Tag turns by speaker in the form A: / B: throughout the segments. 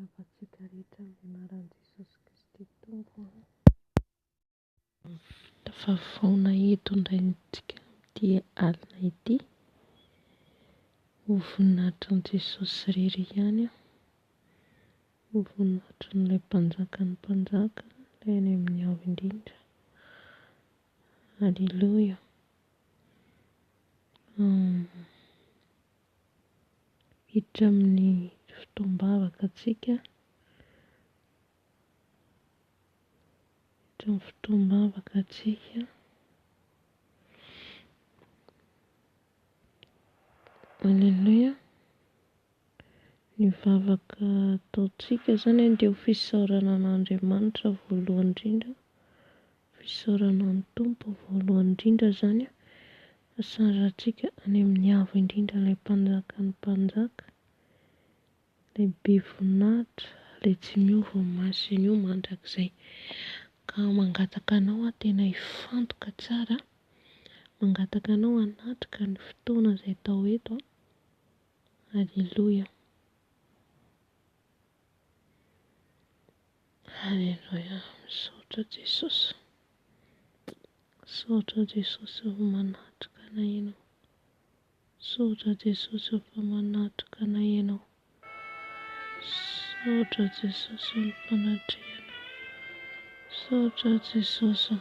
A: Afatsika rehetra amin'ny anaran'i Jesosy Kristy Tompo. Tafavoana eto indraintsika ity alina ity. Ho voninahitrin'i Jesosy irery ihany. Ho voninahitrin'ilay mpanjakan'ny mpanjaka, ilay any amin'ny avo indrindra. Halleluja. Hiditra amin'ny fotoam-bavaka antsika. Hiditra amin'ny fotoam-bavaka antsika. Halleluja. Ny vavaka ataontsika izany dia ho fisaorana an'Andriamanitra voalohany indrindra. Fisaorana ny Tompo voalohany indrindra izany. Hasarantsika any amin'ny avo indrindra ilay mpanjakan'ny mpanjaka. Ilay be voninahitra, ilay tsy miova ny masony io mandrakizay. Ka mangataka anao tena hifantoka tsara. Mangataka anao hanatrika ny fotoana izay tao eto. Halleluja. Halleluja. Misaotra Jesosy. Misaotra Jesosy ho manatrika anay ianao. Misaotra Jesosy fa manatrika anay ianao. Misaotra Jesosy ny fanatrehanao. Misaotra Jesosy.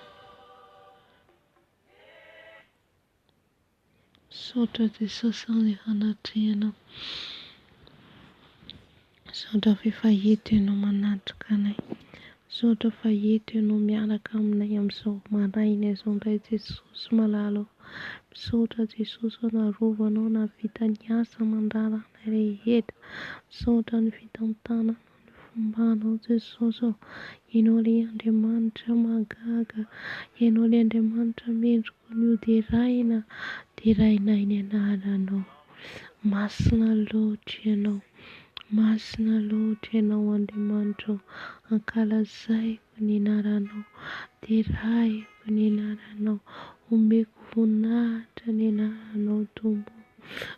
A: Misaotra Jesosy ny fanatrehanao. Misaotra fa eto ianao manatrika anay. Misaotra fa eto ianao miaraka aminay amin'izao maraina izao indray Jesosy malalo. Misaotra Jesosy narovanao navita ny asa mandrarana rehetra. Misaotra ny fitantanana ny fombanao Jesosy. Ianao ilay Andriamanitra magaga. Ianao ilay Andriamanitra mendrika an'io dia rainay ny anaranao. Masina loatra ianao. Masina loatra ianao Andriamanitra. Ankalazaiko ny anaranao. Dia raiko ny anaranao. Omeko voninahitra ny anaranao Tompo.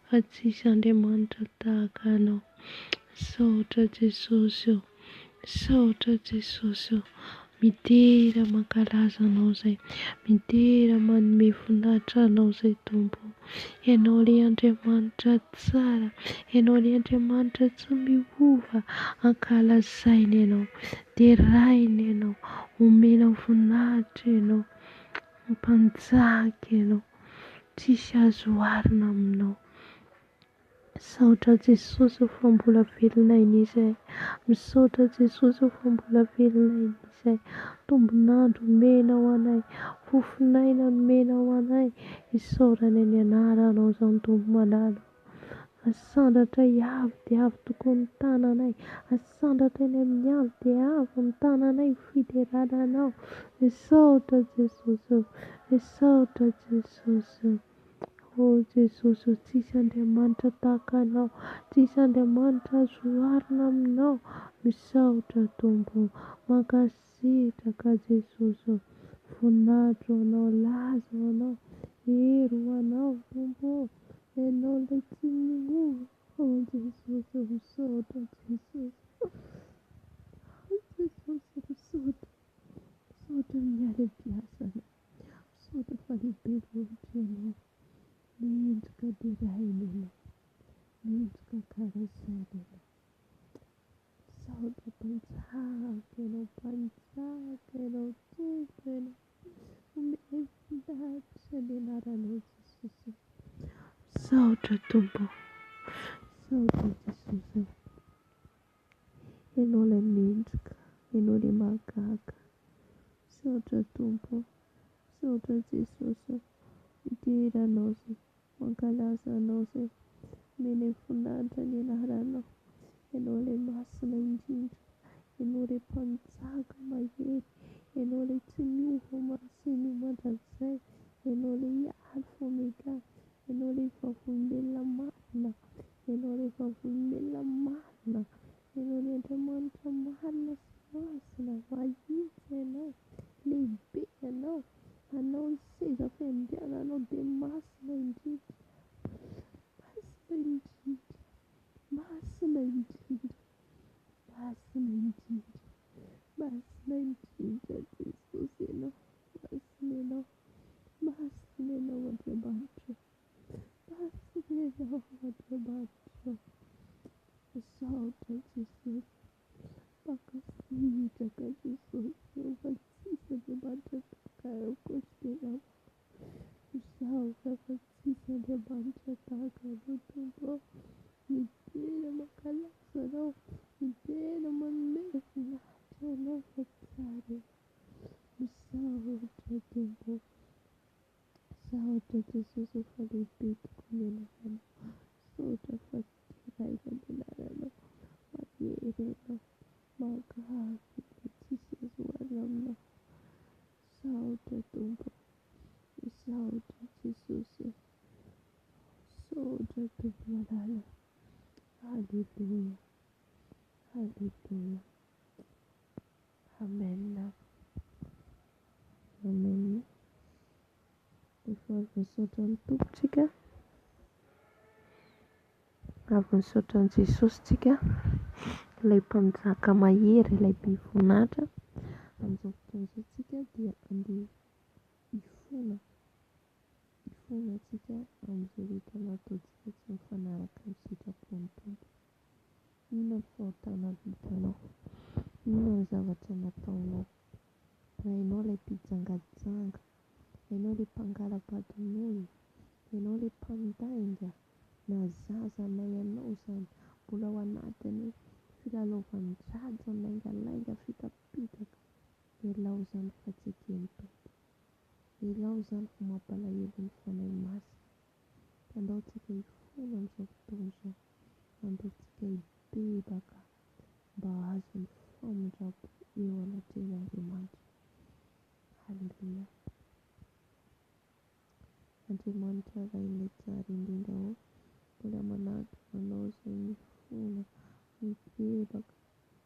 A: Fa tsisy Andriamanitra tahaka anao. Misaotra Jesosy. Misaotra Jesosy. Midera mankalaza anao izay. Midera manome voninahitra anao izay Tompo. Ianao ilay Andriamanitra tsara. Ianao ilay Andriamanitra tsy miova. Ankalazaina ianao. Dia raina ianao. Omena voninahitra ianao. Mpanjaka ianao. Tsisy azo arina aminao. Misaotra Jesosy fa mbola velona izay. Misaotra Jesosy fa mbola velona izay. Tombonandro menao anay. Fofinaina menao anay. Isaorana ny anaranao izany Tompo malalo. Asandatra hiavy dia avy tokoa ny tananay. Asandatra eny amin'ny avy dia avy ny tananay fiderananao. Misaotra Jesosy. Misaotra Jesosy. O Jesosy, tsisy Andriamanitra tahaka anao. Tsisy Andriamanitra azo arina aminao. Misaotra Tompo. Mankasitraka Jesosy. Voninahitra ho anao, laza ho anao, hery ho anao Tompo. Ianao ilay tsy miova. O Jesosy, misaotra Jesosy. Jesosy, misaotra. Misaotra miala am-piasana. Misaotra fa lehibe loatra ianao. Mendrika dia raina ianao. Mendrika karazaina ianao. Misaotra mpanjaka ianao. Mpanjaka ianao. Tompo ianao. Omena voninahitra ny anaranao Jesosy. Misaotra Tompo. Misaotra Jesosy. Ianao ilay mendrika. Ianao ilay magaga. Misaotra Tompo. Misaotra Jesosy. Mideranao izay. Mankalaza anao izay. Omena voninahitra ny anaranao. Ianao ilay masina indrindra. Ianao ilay mpanjaka mahery. Ianao ilay tsy miova masiny mandrakizay. Ianao ilay alfa omega. Ianao ilay vavolombelona marina. Ianao ilay vavolombelona marina. Ianao ilay Andriamanitra marina sy masina. Mahitsy ianao. Lehibe ianao. Anao ny seza fiandriananao dia masina indrindra. Masina indrindra. Masina indrindra. Jehovah, exalted Jesus, pakasita Jesus, uvatsisa debanta takaya kushkina, exalta vatsisa debanta takaya lutumbo, nidina makalasano, nidina manmefna, chano vatsari, exalta tumbo, exalta Jesus, ufalipita kumina hana, exalta fatira ikadinarano, magireno, magasi, Jesus, walamna, exalta tumbo, exalta Jesus, exalta tumbo, hallelujah, hallelujah, amen, amen. Before we sort on tuptika, avy nisaotra Jesus tsika, ilay mpanjaka mahery, ilay mpivonatra. Amin'izao fotoana izao tsika dia andeha hifona tsika amin'izay rehetra nataontsika tsy mifanaraka amin'ny sitrapon'ny Tompo. Inona ny fahotana vitanao? Inona ny zavatra nataonao? Hainao ilay mpijangajanga, hainao ilay mpangalam-badin'olona, hainao ilay mpandainga, na zaza na ianao izany, mbola ao anatin'ny filalaovandraja laingalainga fitapitaka, ialao izany fahatseken'ny Tompo, ialao izany ho mampalahelo ny fanahy masina. Andaontsika hifona amin'izao fotoana izao, andaontsika hibebaka mba azo ny famindrabo eo anatrehan'Andriamanitra. Halleluja. Andriamanitra rainay tsara indrindra ao, mbola manatona anao izay mifona, mibebaka,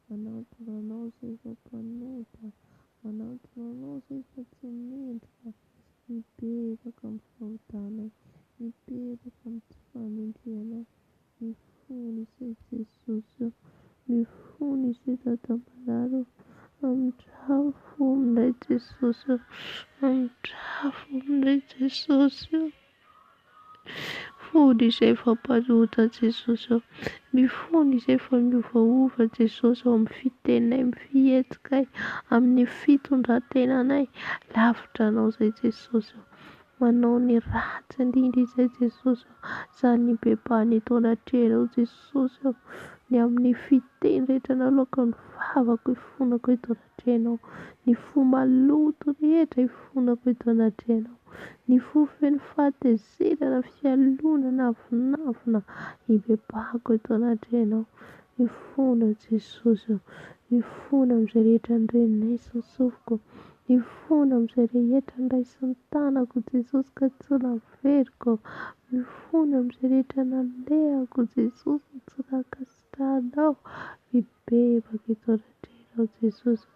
A: manatona anao izay efa mpanota, manatona anao izay efa tsy mendrika, mibebaka amin'ny fahotanay, mibebaka amin'ny tsy famindrianay, mifony izay Jesosy, mifony izay Tatamanaro, amindrafo aminay Jesosy, amindrafo aminay Jesosy, fony izay efa mpanota Jesosy, mifony izay efa miovaova Jesosy amin'ny fitenay, amin'ny fihetsikay, amin'ny fitondrantenanay, lavitra anao izay Jesosy, manao ny ratsy indrindra izay Jesosy, izany nibebahany eto anatrehanao Jesosy, ny amin'ny fiteny rehetra nalaoko ny vavako hifonako eto anatrehanao, ny fo maloto rehetra hifonako eto anatrehanao, ny fo feno fahatezerana, fialonana, avinavina hibebahako eto anatrehanao, mifona Jesosy, mifona amin'izay rehetra nyreninay sy nysofiko, mifona amin'izay rehetra niraisin'ny tanako Jesosy ka tsy naveriko, mifona amin'izay rehetra nalehako Jesosy tsy nakasitrahanao, mibebaka eto anatrehanao Jesosy,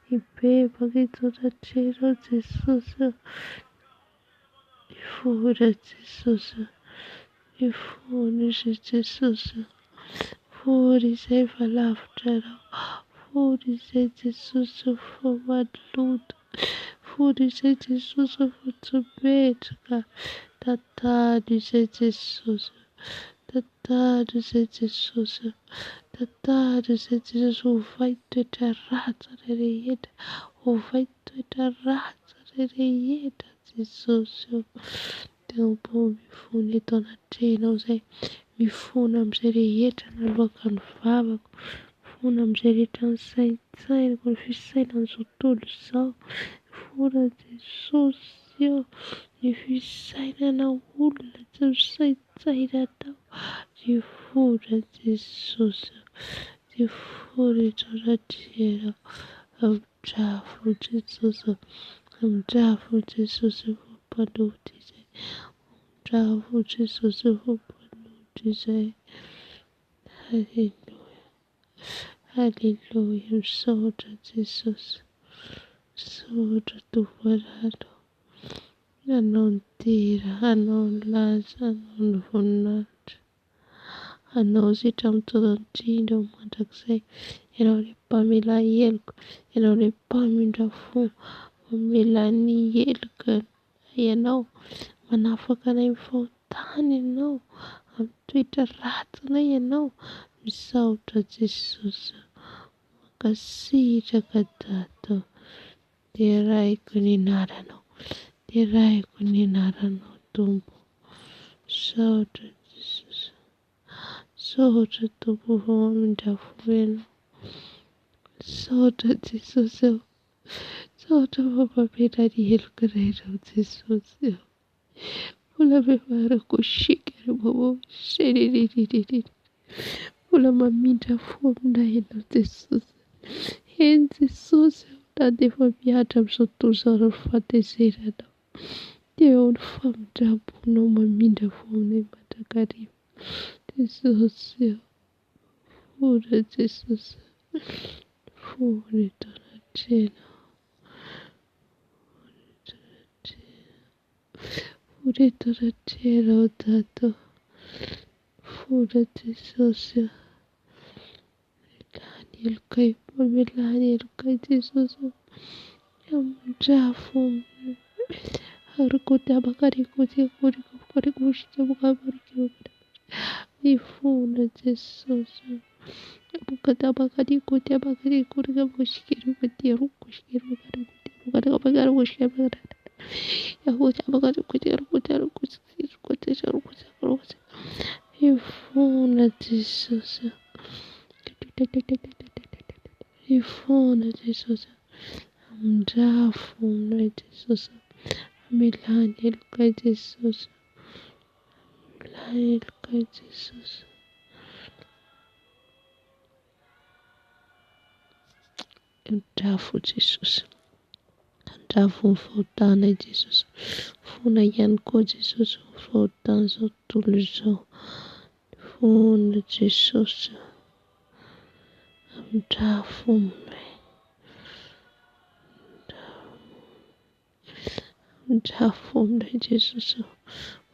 A: mibebaka eto anatrehanao Jesosy, mifona Jesosy, mifona izay Jesosy, fony izay efa lavitra anao, fony izay Jesosy efa maloto, fony izay Jesosy efa tsy metrika, tantany izay Jesosy, tantany izay Jesosy, tantany izay Jesosy, ovay toetra ratsy rehetra, ovay toetra ratsy rehetra Jesosy, Tompo mifona eto anatrehanao izay, mifona amin'izay rehetra naloaka ny vavako, mifona amin'izay rehetra ny saintsainako, ny fisainan'izao tontolo izao, mifona Jesosy, ny fisainana olona tsy misaintsaina tao, mifona Jesosy, mifona eto anatrehanao, amindrafo Jesosy, amindrafo Jesosy efa mpanota izay, amindrafo Jesosy efa mpanota izay. Halleluja, halleluja, misaotra Jesosy, misaotra Tovoarano, anao ny tera, anao ny laza, anao ny voninahitra, anao izay hatramin'ny indrindra mandrakizay, ianao ilay mpamela heloko, ianao ilay mpamindra fo, mamela ny helokany, ianao manafaka anay ny fahotana tany ianao, amin'ny toetra ratsina ianao, misaotra Jesosy, mankasitraka Dato, dia raiko ny anaranao, dia raiko ny anaranao Tompo, misaotra Jesosy, misaotra Tompo vao mamindrafo ianao, misaotra Jesosy, misaotra vao mampihatra ny heloko irery Jesosy, mbola mivarako sikary momo senenenenenene, mbola mamindrafo aminay ianao Jesosy, eny Jesosy, na dia efa miatra amin'izao tontolo izao ny fahatezeranao, dia eo ny famindramponao mamindrafo aminay mandrakariva Jesosy, fona Jesosy, fona eto anatrehana, fona eto anatrehana ao Dato, fona Jesosy, mamelany helokay Jesosy, amindrafo mifona Jesosy, mifona Jesosy, mifona Jesosy, amindrafo aminay Jesosy, amelany helokay Jesosy, amelany helokay Jesosy, andrafo Jesosy, andrafo ny fahotanay Jesosy, fona ihany koa Jesosy ny fahotana izao tontolo izao, fona Jesosy, andrafo aminay, andrafo aminay Jesosy,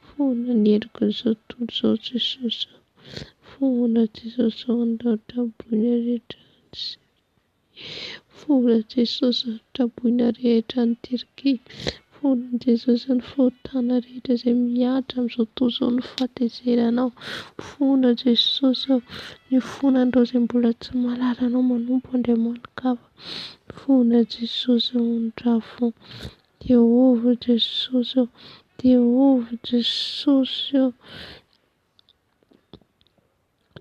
A: fona ny heloko izao tontolo izao Jesosy, fona Jesosy an-databona rehetra, fona Jesosy an-databona rehetra ny Tirkia, fona Jesosy ny fahotana rehetra izay miatra amin'izao tontolo izao ny fahatezeranao, fona Jesosy ny fonan'ireo izay mbola tsy mahalala anao manompo Andriamanikava, fona Jesosy andrafo, Jehovah Jesosy, Jehovah Jesosy,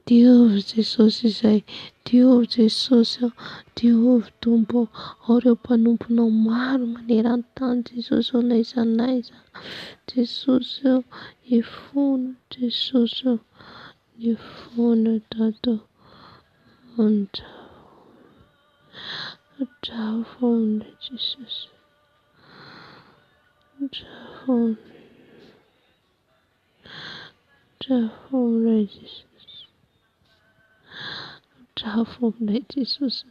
A: Jehovah Jesosy izay, Jehovah Jesosy, Jehovah Tompo, ao ireo mpanomponao maro maneran-tany Jesosy n'aiza n'aiza, Jesosy ifona Jesosy, ifona Dato, andrafo aminay Jesosy, andrafo aminay Jesosy, andrafo aminay Jesosy,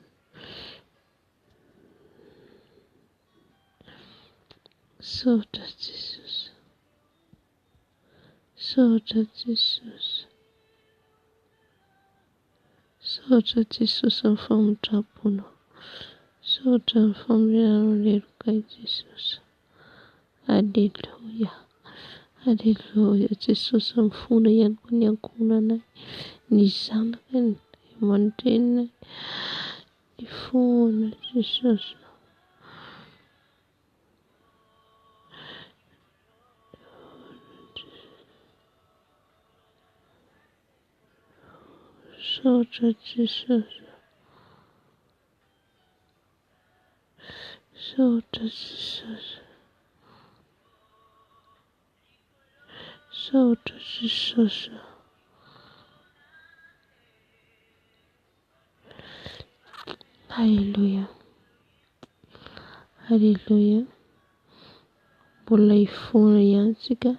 A: misaotra Jesosy, misaotra Jesosy, misaotra Jesosy ny famindraponao, misaotra ny fameranao ny helokay Jesosy, Alleluia, Alleluia Jesosy, mifona ihany koa ny ankohonanay, ny zanakay, ny aman-dreniny, mifona Jesosy, misaotra Jesosy, misaotra Jesosy, misaotra Jesosy, Alleluia, Alleluia, mbola ifona ihany tsika,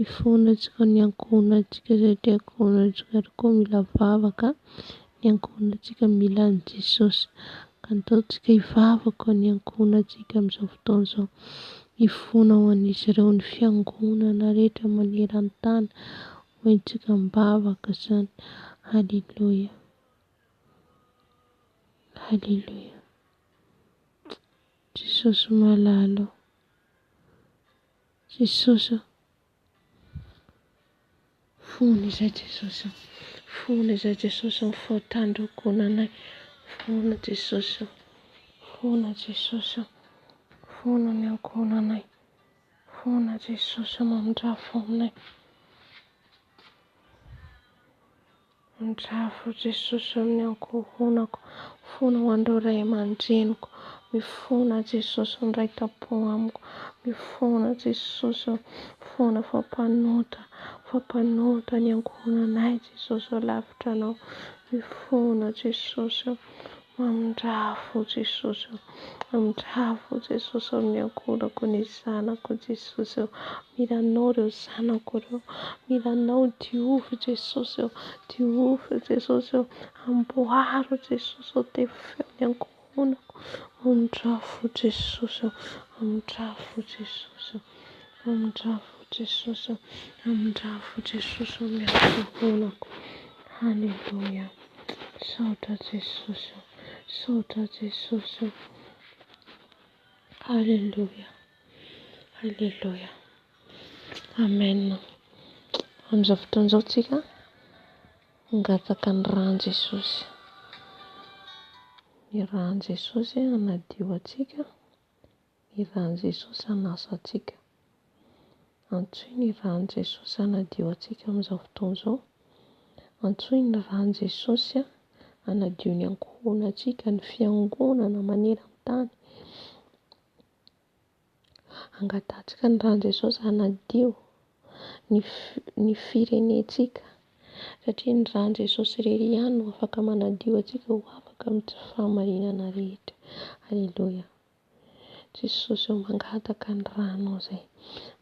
A: ifonantsika ny ankohonantsika satria ankohonantsika koa mila vavaka, ny ankohonantsika mila ny Jesosy, ka ataontsika hivavaka ny ankohonantsika amin'izao fotoana izao, ifona ho an'izy ireo ny fiangonana rehetra maneran-tany, ho entsika mivavaka izany, Alleluia, Alleluia, Jesosy malalo, Jesosy, fony izay Jesosy, fony izay Jesosy ny fahotandrokonanay. Fona Jesosy, fona Jesosy, fona ny ankonanay. Fona Jesosy mandrafo aminay. Mandrafo Jesosy amin'ny ankohonako. Fona ho andreo ray aman-dreniko. Mifona Jesosy ny raitapo amiko. Mifona Jesosy, fona fampanota ny ankohonanay Jesosy ao lavitra anao. Mifona Jesosy, mandrafo Jesosy, mandrafo Jesosy amin'ny ankohonako ny zanako Jesosy. Milanao ireo zanako ireo, milanao diovy Jesosy, diovy Jesosy, amboaro Jesosy, tefy ny ankohonako. Mandrafo Jesosy, mandrafo Jesosy, mandrafo Jesosy, mandrafo Jesosy amin'ny ankohonako. Halleluja. Saotra Jesosy, saotra Jesosy. Halleluja, halleluja. Amen. Amin'izao fotoan'izao tsika mangataka ny rano Jesosy. Ny rano Jesosy hanadio antsika, ny rano Jesosy hanasa antsika. Antsoy ny rano Jesosy hanadio antsika amin'izao fotoan'izao. Antsoy ny rano Jesosy hanadio ny ankohonantsika, ny fiangonana maneran-tany. Angatantsika ny rano Jesosy hanadio ny firenentsika, satria ny rano Jesosy irery ihany no afaka manadio antsika ho afaka amin'ny tsy fahamarinana rehetra. Halleluja. Jesosy mangataka ny rano izay,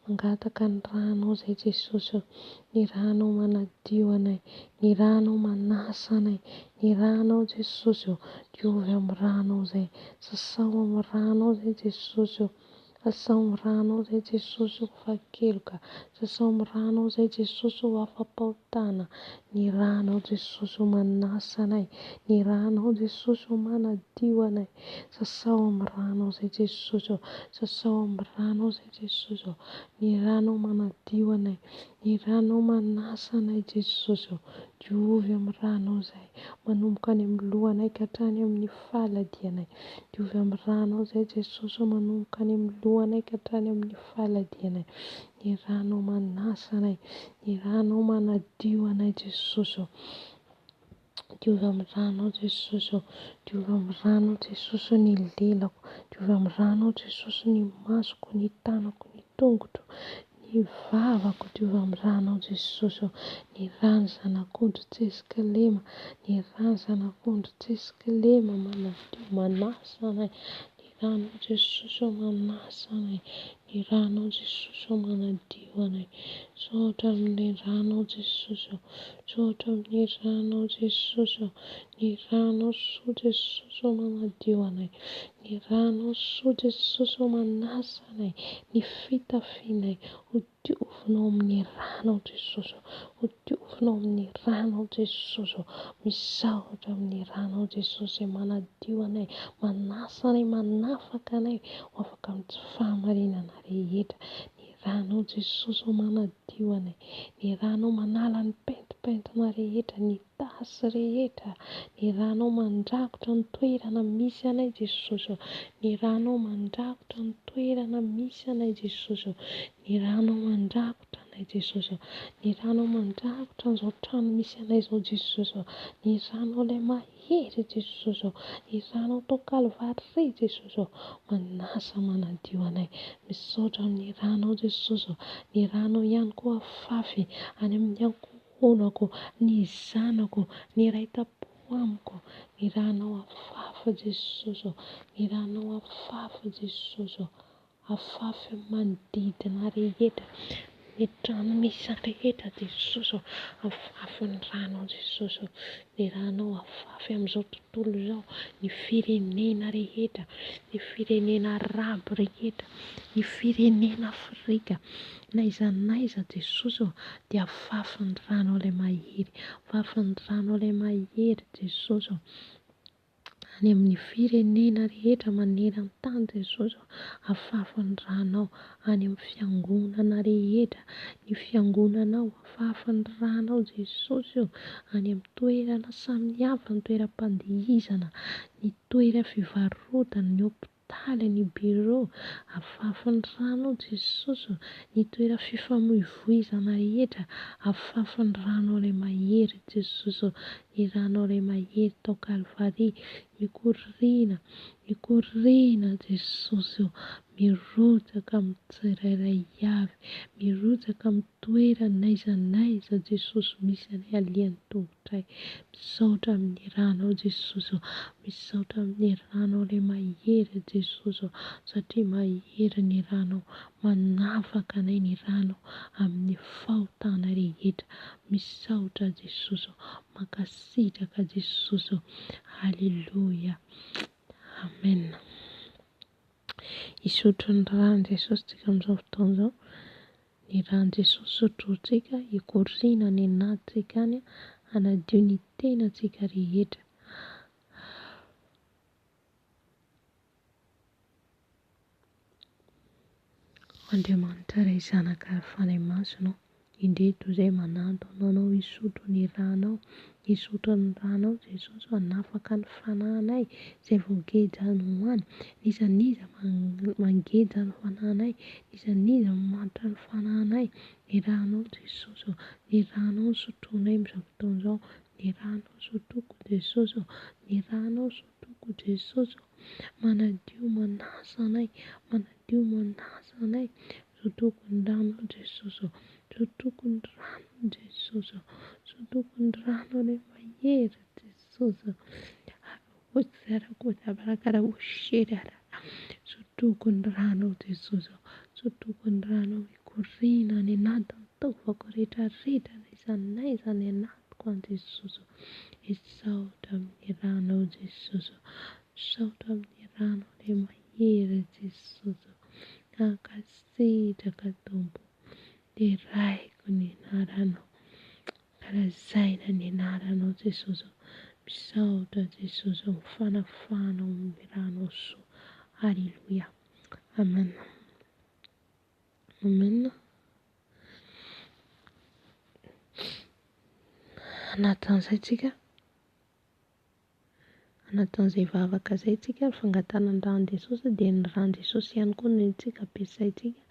A: mangataka ny rano izay Jesosy, ny rano manadio anay, ny rano manasa anay, ny rano Jesosy, diovy amin'ny rano izay, sasao amin'ny rano izay Jesosy, sasao amin'ny rano izay Jesosy ho fahakeloka, sasao amin'ny rano izay Jesosy ho afa-pahotana, ny rano Jesosy manasa anay, ny rano Jesosy manadio anay, sasao amin'ny rano izay Jesosy, sasao amin'ny rano izay Jesosy, ny rano manadio anay, ny rano manasa anay Jesosy, diovy amin'ny rano izay, manomboka any amin'ny lohanay ka hatrany amin'ny faladianay, diovy amin'ny rano izay Jesosy, manomboka any amin'ny lohanay ka hatrany amin'ny faladianay, ny rano manasa anay, ny rano manadio anay Jesosy, diovy amin'ny rano Jesosy, diovy amin'ny rano Jesosy ny lelako, diovy amin'ny rano Jesosy ny masoko, ny tanako, ny tongotro, ny vavako, diovy amin'ny rano Jesosy, ny rano zanak'ondry Jeskalema, ny rano zanak'ondry Jeskalema manadio, manasa anay, ny rano Jesosy manasa anay, ny rano Jesosy manadio anay. Saotra amin'ny rano Jesosy, saotra amin'ny rano Jesosy, ny rano soa Jesosy manadio anay, ny rano soa Jesosy manasa anay, ny fitafianay ho diovinao amin'ny rano Jesosy, ho diovinao amin'ny rano Jesosy, misaotra amin'ny rano Jesosy manadio anay, manasa anay, manafaka anay ho afaka amin'ny tsy fahamarinana rehetra. Ny rano Jesosy manadio anay, ny rano manala ny pentipentina rehetra, ny tasy rehetra, ny rano mandrakotra ny toerana misy anay Jesosy, ny rano mandrakotra ny toerana misy anay Jesosy, ny rano mandrakotra anay Jesosy, ny rano mandrakotra an'izao trano misy anay izao Jesosy, ny rano ilay mahery Jesosy, ny rano tao Kalvary Jesosy, manasa manadio anay. Misaotra amin'ny rano Jesosy, ny rano ihany koa afafy any amin'ny ankohonako, ny zanako, ny raitapo amiko, ny rano afafy Jesosy, ny rano afafy Jesosy, afafy manodidina rehetra, ny trano misy rehetra Jesosy, afafy ny rano Jesosy, ny rano afafy amin'izao tontolo izao, ny firenena rehetra, ny firenena arabo rehetra, ny firenena Afrika, n'aiza n'aiza Jesosy, dia afafy ny rano ilay mahery, afafy ny rano ilay mahery Jesosy. any amin'ny firenena rehetra maneran tany Jesosy, afafa ny ranao any amin'ny fiangonana rehetra, ny fiangonanao afafa ny ranao Jesosy, any amin'ny toerana samihafa, ny toeram-pandihizana, ny toera fivarotana, ny hôpitaly, ny birao, afafa ny ranao Jesosy, ny toera fifamoivoizana rehetra, afafa ny ranao iray mahery Jesosy, ny ranao iray mahery tao Kalvaria, mikorina Jesosy, mirotsaka amin'ny tsirairay avy, mirotsaka amin'ny toerana n'aiza n'aiza Jesosy misy any alian'ny tongotray, misaotra amin'ny ranao Jesosy, misaotra amin'ny ranao ilay mahery Jesosy, satria mahery ny ranao, manafaka anay ny ranao amin'ny fahotana rehetra, misaotra Jesosy, mankasitraka Jesosy, halleloja, amen. Hisotro ny rano Jesosy tsika amin'izao fotoana izao, ny rano Jesosy sotrotsika hikorina ny anatintsika any, hanadio ny tenantsika rehetra. Andriamanitra ray zanaka fanahy masonao, indreto izay manantona anao hisotro ny ranao, hisotro ny ranao Jesosy, hanafaka ny fanahinay izay voagejany hoany, nizaniza mangeja ny fanahinay, nizaniza mamatotra ny fanahinay, ny ranao Jesosy, ny ranao sotroinay amin'izao fotoana izao, ny ranao sotroko Jesosy, ny ranao sotroko Jesosy, manadio manasa anay, manadio manasa anay, sotroko ny ranao Jesosy, sotroko ny ranao Jesosy, sotroko ny ranao ilay mahery Jesosy, sotroko ny ranao Jesosy, sotroko ny ranao hikorina ny anatin'ny taovako rehetrarehetra n'aiza n'aiza ny anatiko any Jesosy, hisaotra amin'ny ranao Jesosy, misaotra amin'ny ranao ilay mahery Jesosy, ankasitraka Tompo, teraiko ny anaranao, karazaina ny anaranao Jesosy, misaotra Jesosy, mifanafanao amin'ny ranao soa, halleloja, amen, amen. Anatin'izay tsika, anatin'izay vavaka izay tsika, fangatana ny rano Jesosy dia ny rano Jesosy ihany koa ny tsika ampiasaintsika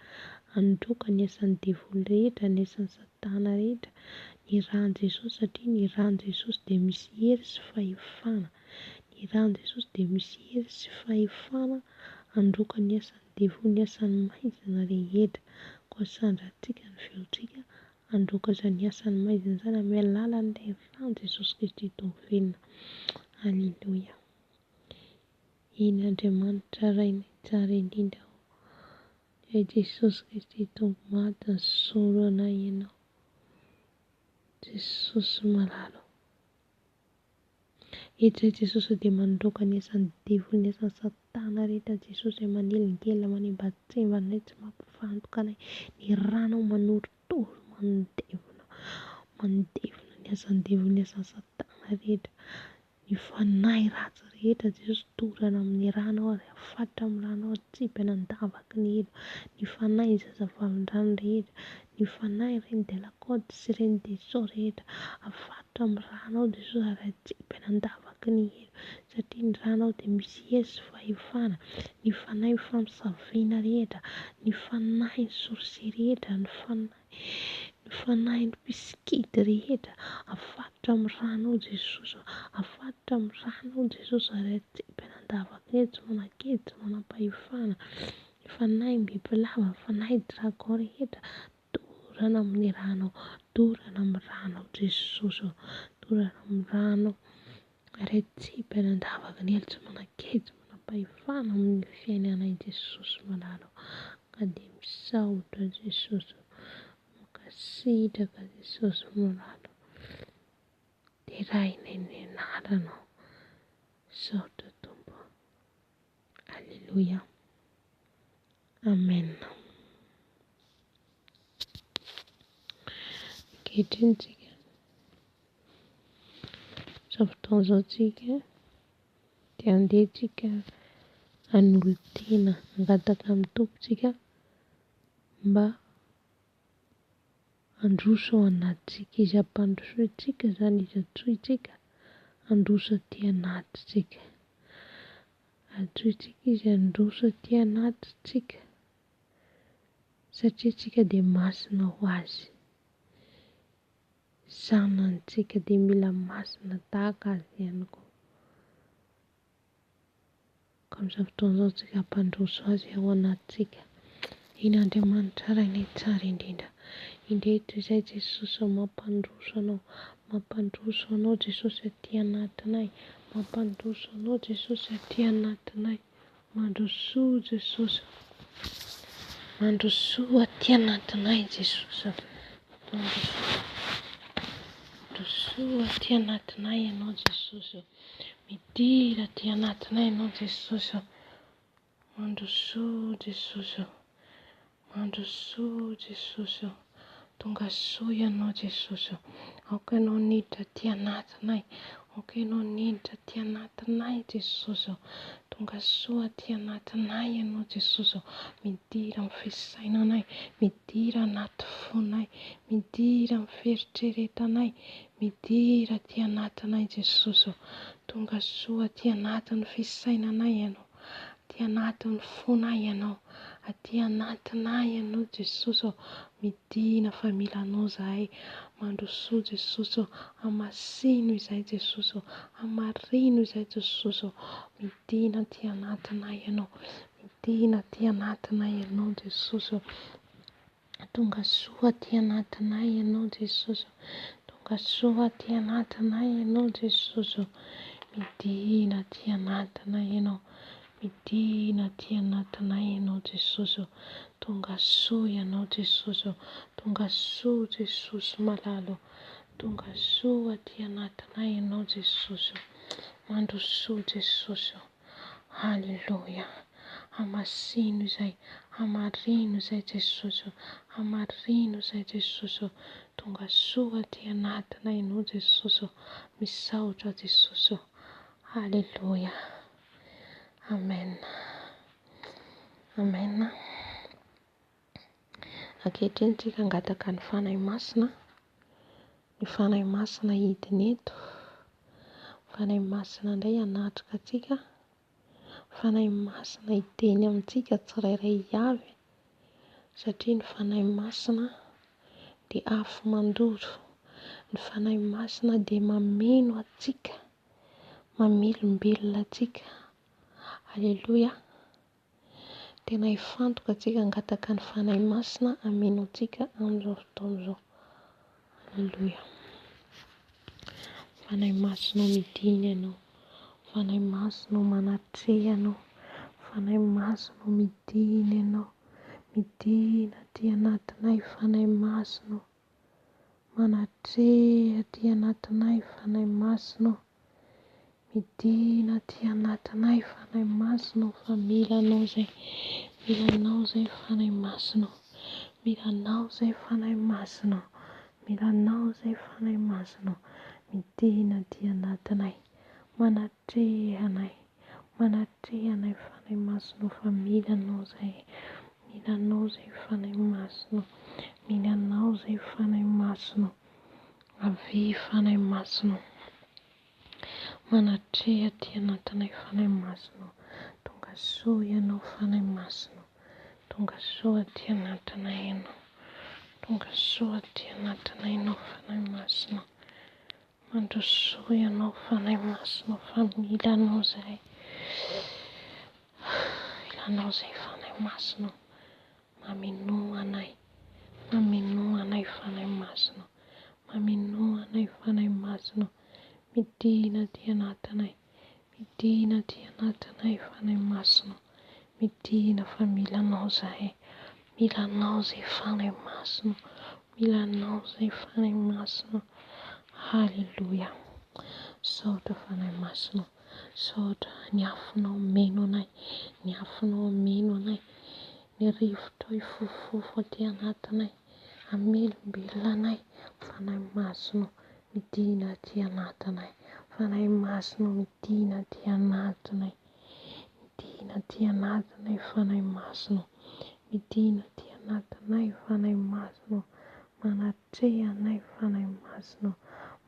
A: handroka ny asan'ny devoly rehetra, ny asan'ny satana rehetra, ny rano Jesosy, satria ny rano Jesosy dia misy hery sy fahefana, ny rano Jesosy dia misy hery sy fahefana handroka ny asan'ny devoly, ny asan'ny maizina rehetra, koa sandrantsika ny feotsika, handroka izany asan'ny maizina izany amin'ny alalan'ilay rano Jesosy Kristy toa velona, halleloja. Iny Andriamanitra rainay tsara indrindra ao, ay Jesosy Kristy tompo maty nisolo anay ianao, Jesosy malalo, eto izay Jesosy dia mandroka ny asan'ny devoly, ny asan'ny satana rehetra Jesosy, manelingelina manembatsemba anay, tsy mampifantoka anay, ny ranao manorotoro, mandevona ny asan'ny devoly, ny asan'ny satana rehetra, ny fanahy ratsy rehetra Jesosy torana amin'ny ranao, ary afatotra amin'ny ranao, atsipana andavaky ny elo, ny fanahy zazavavindrano rehetra, ny fanahy reiny delakôty sy reiny desao rehetra, afatotra amin'ny ranao Jesosy, ary atsipana andavaky ny elo, satria ny ranao dia misy hery sy fahefana, ny fanahy famosavena rehetra, ny fanahy ny sorsy rehetra, ny fanahy ny pisikity rehetra, afatotra amin'ny ranao Jesosy, afatotra amin'ny ranao Jesosy, ary atsipana andavaky ny elo, tsy manan-kely, tsy manam-pahefana, ny fanahy bibilava, ny fanahy dragon rehetra, dorana amin'ny ranao, dorana amin'ny ranao Jesosy, dorana amin'ny ranao, ary atsipana andavaky ny elo, tsy manan-kely, tsy manam-pahefana amin'ny fiainanay Jesosy malalo, ka dia misaotra Jesosy, mankasitraka Jesosy malalo, terahinay ny anaranao, misaotra Tompo, halleloja, amen. Ankehitriny tsika, izao fotoana izao tsika dia andehitsika hanolo-tena angataka amin'ny tompontsika mba handroso ao anatintsika. Izy ampandrosoantsika izany, izy atsointsika handroso aty anatintsika. Atsointsika izy handroso aty anatintsika satria tsika dia masina ho azy. Sanantsika dia mila masina tahaka azy ihany koa. Ka amin'izao fotoana izao tsika hampandroso azy ao anatintsika. Iny Andriamanitra iray tsara indrindra. Indreto izay Jesosy mampandroso anao. Mampandroso anao Jesosy aty anatinay. Mampandroso anao Jesosy aty anatinay. Mandrosoa Jesosy. Mandrosoa aty anatinay Jesosy. Mandrosoa aty anatinay ianao Jesosy. Midira aty anatinay ianao Jesosy. Mandrosoa Jesosy. Mandrosoa Jesosy. Tonga soa ianao Jesosy. Aoka ianao niditra aty anatinay. Aoka ianao niditra aty anatinay Jesosy. Tonga soa aty anatinay ianao Jesosy. Midira amin'ny fisainanay. Midira anaty fonay. Midira amin'ny fieritreretanay. Midira aty anatinay Jesosy. Tonga soa aty anatin'ny fisainanay ianao. Aty anatin'ny fonay ianao. Aty anatinay ianao Jesosy. Midina fa milanao zahay. Mandrosoa Jesosy. Hamasino izay Jesosy. Hamarino izay Jesosy. Midina aty anatinay ianao. Midina aty anatinay ianao Jesosy. Tonga soa aty anatinay ianao Jesosy. Tonga soa aty anatinay ianao Jesosy. Midina aty anatinay ianao. Midina aty anatinay ianao Jesosy. Tonga soa ianao Jesosy. Tonga soa Jesosy malalo. Tonga soa aty anatinay ianao Jesosy. Mandrosoa Jesosy. Halleluja. Hamasino izay. Hamarino izay Jesosy. Hamarino izay Jesosy. Tonga soa aty anatinay ianao Jesosy. Misaotra Jesosy. Halleluja. Amen. Amen. Ankehitriny tsika angataka ny fanahy masina. Ny fanahy masina hidina eto. Fanahy masina indray hanatrika atsika. Fanahy masina hiteny amintsika tsirairay avy. Satria ny fanahy masina dia afo mandoro. Ny fanahy masina dia mameno atsika. Mamelombelona atsika. Halleluja. Tena hifantoka atsika angataka ny fanahy masina hameno atsika amin'izao fotoana izao. Halleluja. Fanahy masina midina ianao. Fanahy masina manatreha ianao. Fanahy masina midina ianao. Midina aty anatinay fanahy masina. Manatreha aty anatinay fanahy masina. Midina aty anatinay fanahy masina. Fa milanao zay. Milanao zay fanahy masina. Milanao zay fanahy masina. Milanao zay fanahy masina. Midina aty anatinay. Manatreha anay. Manatreha anay fanahy masina. Fa milanao zay. Milanao zay fanahy masina. Milanao zay fanahy masina. Avy fanahy masina. Manatreha aty anatinay fanahy masina. Tonga soa ianao fanahy masina. Tonga soa aty anatinay ianao. Tonga soa aty anatinay ianao fanahy masina. Mandrosoa ianao fanahy masina. Fa milanao zay. Milanao zay fanahy masina. Mamenoa anay. Mamenoa anay fanahy masina. Mamenoa anay fanahy masina. Midina aty anatinay. Midina aty anatinay fanahy masina. Midina fa milanao zahay. Milanao zay fanahy masina. Milanao zay fanahy masina. Halleluja. Saotra fanahy masina. Saotra ny afonao meno anay. Ny afonao meno anay. Ny rivotra hifofofo aty anatinay. Hamelombelona anay fanahy masina. Midina aty anatinay. Fa fanahy masonao midina ty anatinay. Midina ty anatinay fanahy masonao. Midina ty anatinay fanahy masonao. Manatreha anay fanahy masonao.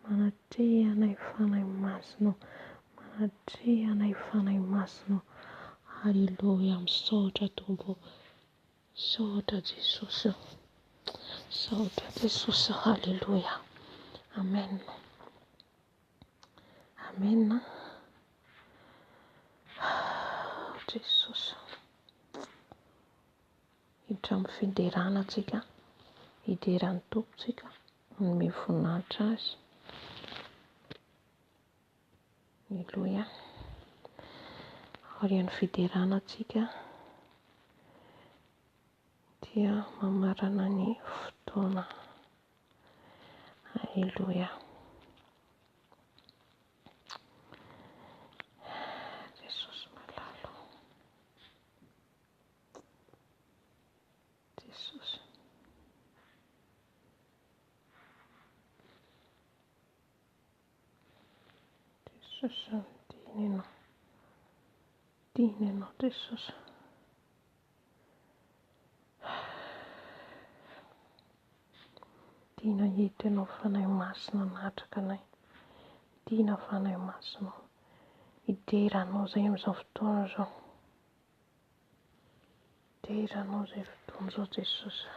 A: Manatreha anay fanahy masonao. Manatreha anay fanahy masonao. Halleluja, misaotra Tompo. Saotra Jesosy. Saotra Jesosy. Halleluja. Amen. Amen. Jesosy. Hiditra amin'ny fiderana antsika. Hideran'ny tompontsika. Manome voninahitra azy. Halleluja. Aorian'ny fiderana antsika dia mamarana ny fotoana. Halleluja. Jesosy malalo. Jesosy. Jesosy midiny ianao. Midiny ianao Jesosy. Midina eto ianao fanahy masina natraka anay. Midina fanahy masinao. Hideranao izay amin'izao fotoana izao. Hideranao izay fotoana izao Jesosy.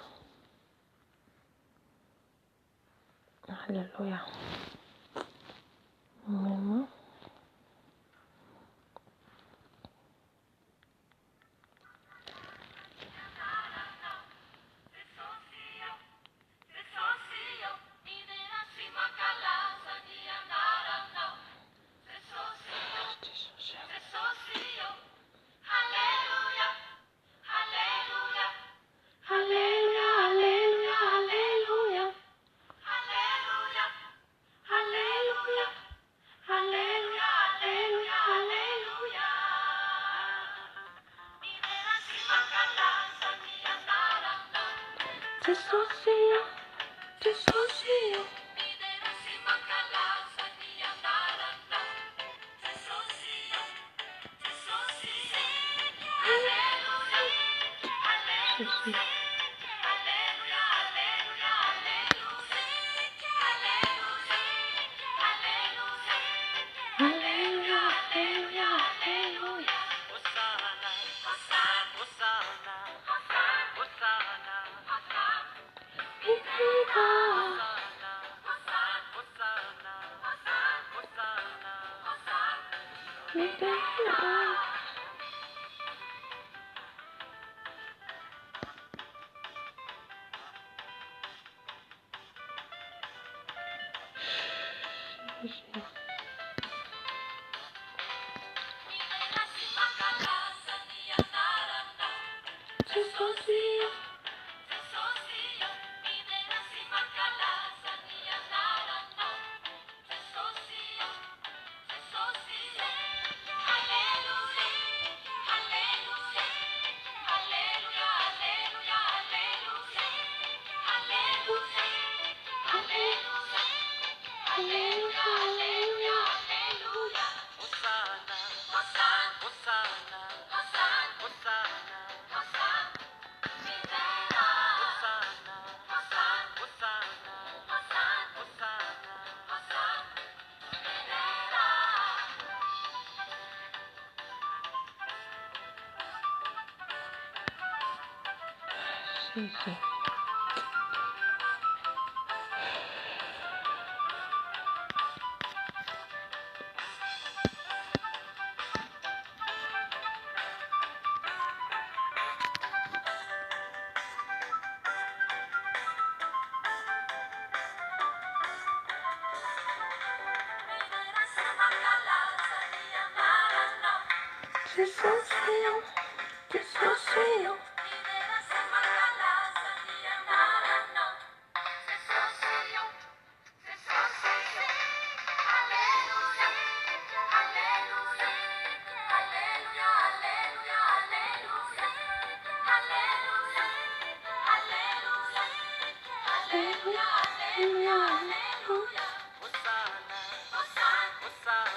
A: Halleluja. Amen. Sì. Hosanna, Hosanna, Hosanna.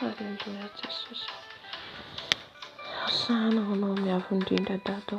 A: Aleluia Jesosy. Hosanna ho anao miavo indrindra Dada.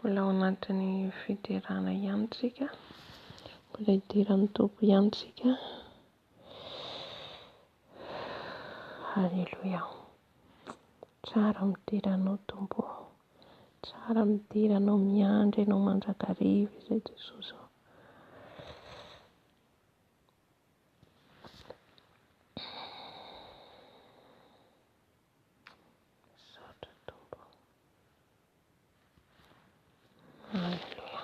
A: Mbola ao anatin'ny fiterana ihany tsika, mbola idiran'ny Tompo ihany tsika. Halleluia. Tsara midiranao Tompo, tsara midiranao miandry ianao mandrakariva izay Jesosy. Saotra Tompo. Halleluia.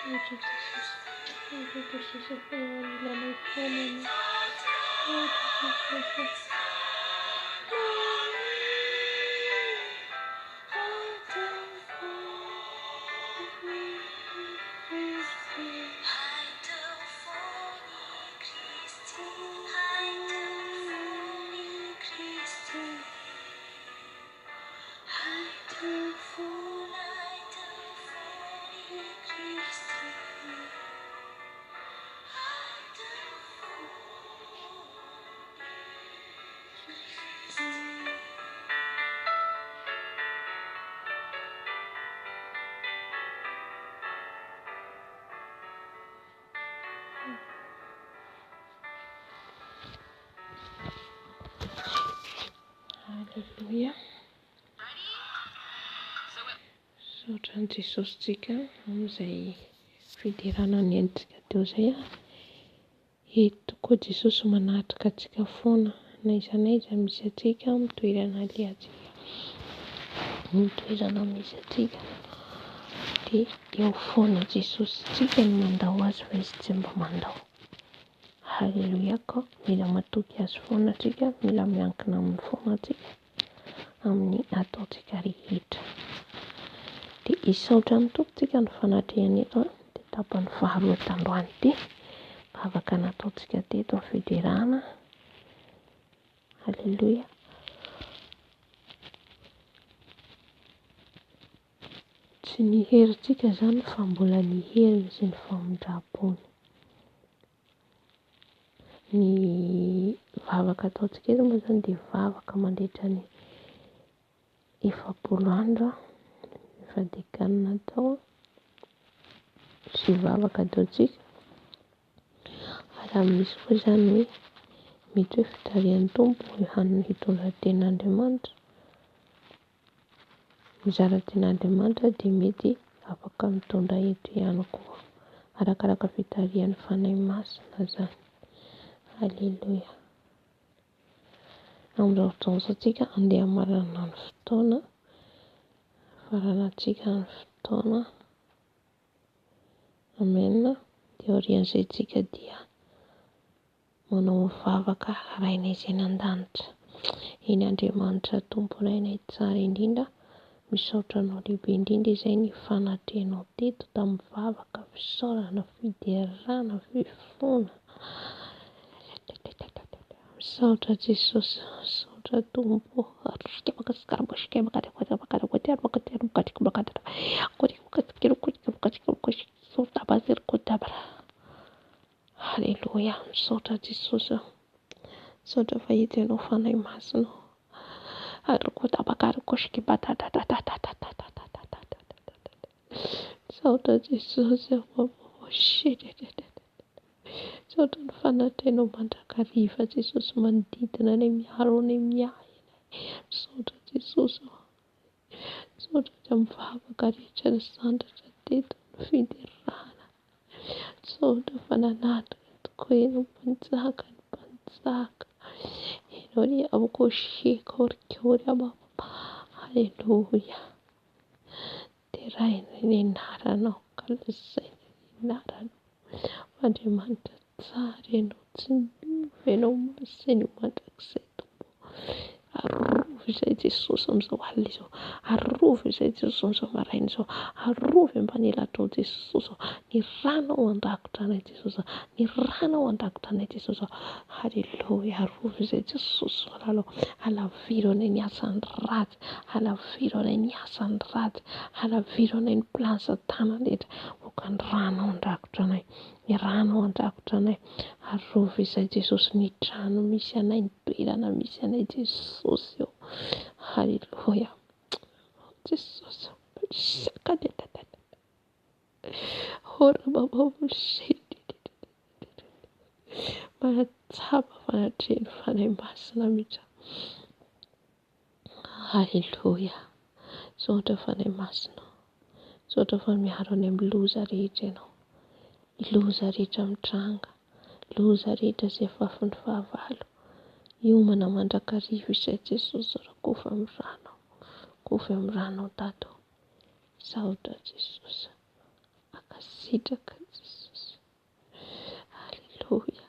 A: Ohatra Jesosy, ohatra Jesosy fa eo anilanay foana ianao. Ohatra Jesosy. Halleluja. Saotran'i Jesosy tsika amin'izay fidirana ny endrika teo izay eto koa Jesosy manatrika antsika foana na aiza n'aiza misy antsika mitoerana aliantsika, mitoerana misy antsika dia eo foana Jesosy tsika ny mandao azy fa izy tsy mba mandao. Halleluja. Ka mila matoky azy foana tsika, mila miankina amin'ny foana tsika amin'ny ataontsika rehetra. Dia isaotra amin'ny tompontsika ny fanatrehana eto dia tapany faharoa tandroany ity vavaka nataontsika teto ny fiderana. Halleluja. Tsy ny herintsika izany fa mbola ny heriny sy ny famindrampony. Ny vavaka ataontsika eto moa izany dia vavaka mandritra ny 70 andro fadikana tao sy vavaka ataontsika. Raha misy koa izany hoe mety hoe fitarian'ny tompo hanana hitondra ten'Andriamanitra, mizara ten'Andriamanitra dia mety afaka mitondra eto ihany koa arakaraka fitarian'ny fanahy masina izany. Halleluja. Amin'izao fotoantsika andeha marana ny fotoana, faranantsika ny fotoana. Amen. Dia aorian'izay tsika dia manao vavaka rainay izay nan-danitra. Eny Andriamanitra Tompo rainay tsara indrindra, misaotra anao lehibe indrindra izay ny fanatrehanao teto tamin'ny vavaka, fisaorana, fiderana, fifoana. Misaotra Jesosy, misaotra Tompo. Halleluja. Misaotra Jesosy. Misaotra fa hita ianao fanahy masina. Misaotra Jesosy. Misaotra ny fanatrehanao mandrakariva Jesosy, manodidina anay, miaro anay, miahy anay. Misaotra Jesosy. Misaotra amin'ny vavaka rehetra ny sandratra teto ny fiderana. Misaotra fa nanatrika tokoa ianao mpanjaka, ny mpanjaka. Ianao ny avokoseka orikory amama. Halleluja. Teraina ny anaranao, kalazaina ny anaranao. Andriamanitra tsara ianao, tsy miova ianao masainy mandrakizay Tompo. Arova izay Jesosy amin'izao alina izao, arova izay Jesosy amin'izao maraina izao, arova ambanelatao Jesosy, ny ranao an-dakotra anay Jesosy, ny ranao an-dakotra anay Jesosy. Halleluja. Arova izay Jesosy alalao, alaviro anay ny asany ratsy, alaviro anay ny asany ratsy, alaviro anay ny plan-satana rehetra, voaka ny ranao an-dakotra anay, ny ranao an-dakotra anay. Arova izay Jesosy ny trano misy anay, ny toerana misy anay Jesosy eo. Halleluja. Jesosy manatsapa fanatrehany fanahy masina mihitsy. Halleluja. Misaotra fanahy masina, misaotra fa miaro any amin'ny loza rehetra ianao, loza rehetra mitranga, loza rehetra izay fafin'ny fahavalo, hiomana mandrakariva izay Jesosy rakofa amin'ny ranao, kofa amin'ny ranao tato. Misaotra Jesosy. Sitraka Jesosy. Aleloia.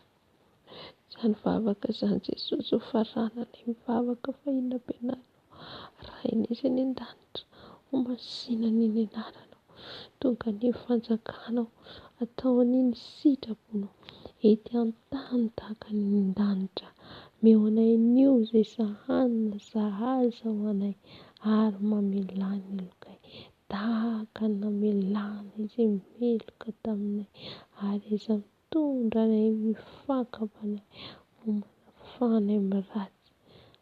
A: Izany vavaka izany Jesosy ho faranana mivavaka fa inona ampianarina raha inisy any an-danitra ho masinana iny anaranao, tonga ny fanjakanao atao an'iny sitraponao ety an-tany tahaka ny an-danitra. Meonay nio izay sahanina zahaza ho anay ary mamelany lokay tahaka ny namelana izy meloka taminay ary iza mitondra anay mifankapanay ho manafanay amin'ny ratsy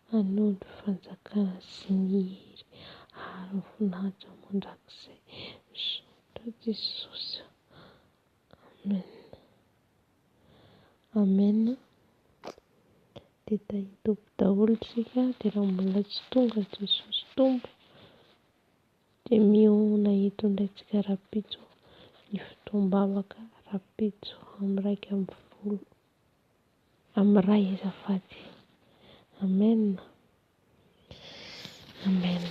A: hanao ny fanjakana sy ny hery ary voninahitra mandrakizay. Sotra Jesosy. Amen. Amen. Dia hitovy daholo isika, dia raha mbola tsy tonga Jesosy tompo dia miona eto indraintsika rapitso ny fotoam-bavaka rapitso amin'ny 1:10 amin'ny 2 azafady. Amen. Amen.